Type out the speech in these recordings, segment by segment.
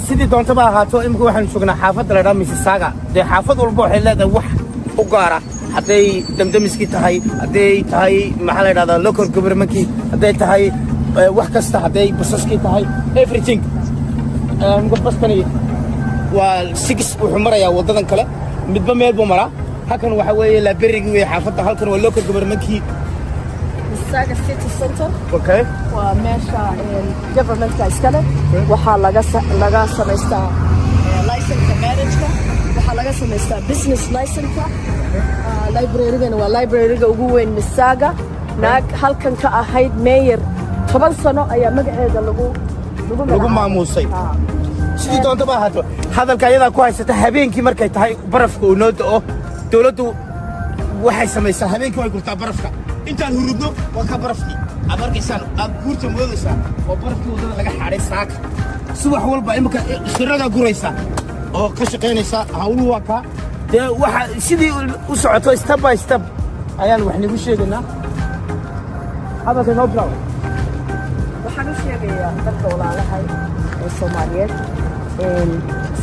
sidii doontaba ahaato imika waxaan joognaa xaafadda la dhaha Mississauga dee xaafad walba waxay leedahay wax u gaara hadday damdamiskii tahay hadday tahay maxaa la yidhahdaa local governmentkii hadday tahay wax kasta hadday basaskii tahay everything baskani waa 6 wuxuu marayaa wadadan kale midba meel buu maraa halkan waxa weeye library-gi weeye xaafadda halkan waa local governmentkii Mississauga City Center okay waa meesha governmentka iskale waxaa laga samaystaa license marriage-ka waxaa laga samaystaa business license-ka library-gana waa library-ga ugu weyn Mississauga naag halkan ka ahayd mayor 10 sano ayaa magaceeda lagu maamuusay sidii doontaba ahaato hadalka ayadaa ku haysata habeenkii markay tahay barafka uu noo da'o dawladdu waxay samaysaa habeenkii way gurtaa barafka intaan hurudno waa ka barafkii aad arkaysaan aad guurta moodaysaa oo barafkii waddada laga xaadhay saaka subax walba imika shiradaa guraysa oo ka shaqaynaysa hawluhu waa kaa dee waxa sidii u socoto step by step ayaan wax nagu sheegaynaa hadalka noo bilaw waxaan u sheegayaa dadka walaalahay ee Soomaaliyeed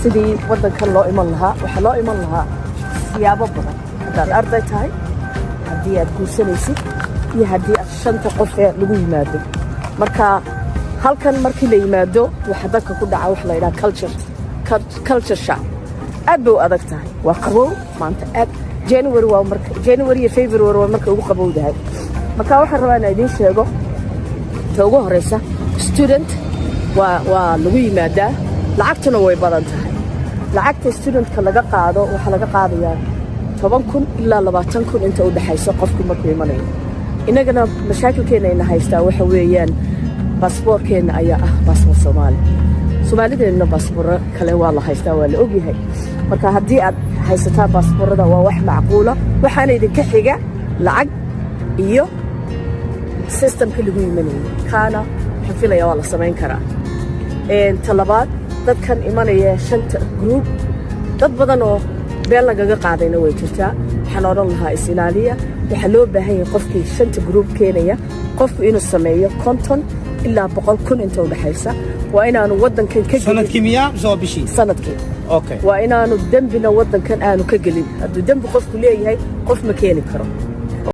sidii waddankan loo iman lahaa waxaa loo iman lahaa siyaabo badan haddaad arday tahay haddii aad guursanaysid iyo haddii aad 5 qof ee lagu yimaado marka halkan markii la yimaado waxa dadka ku dhaca wax la yiraahdo culture shock aad bay u adag tahay waa qabow maanta aad January iyo February waa marka ugu qabowdahay marka waxaan rabaa inaan idiin sheego ta ugu horeysa student waa lagu yimaadaa lacagtuna way badan tahay lacagta studentka laga qaado waxa laga qaadayaa 10,000 ilaa 20,000 inta u dhaxayso qofku markuu imanayo inagana mashaakilkeena ina haystaa waxa weeyaan baasaboorkeena ayaa ah baasaboor Soomaalideena baasaboor kale waa la haystaa waa la ogyahay marka haddii aad haysataa baasaboorada waa wax macquula waxaana idinka xiga lacag iyo systemka lagu yimanayo kaana waxaan filayaa waa la samayn karaa talabaad dadkan imanaya 5 group dad badan oo beel lagaga qaadayna way jirtaa waxaan oran lahaa is-ilaaliya waxa loo baahan yahay qofkii 5 group keenaya qofku inuu sameeyo 50 ilaa 100,000 inta u dhaxaysa waa inaanu waddankan ka gelin sanadkii miyaa soo bishii sanadkii okay waa inaanu dambina waddankan aanu ka gelin hadduu dambi qofku leeyahay qof ma keeni karo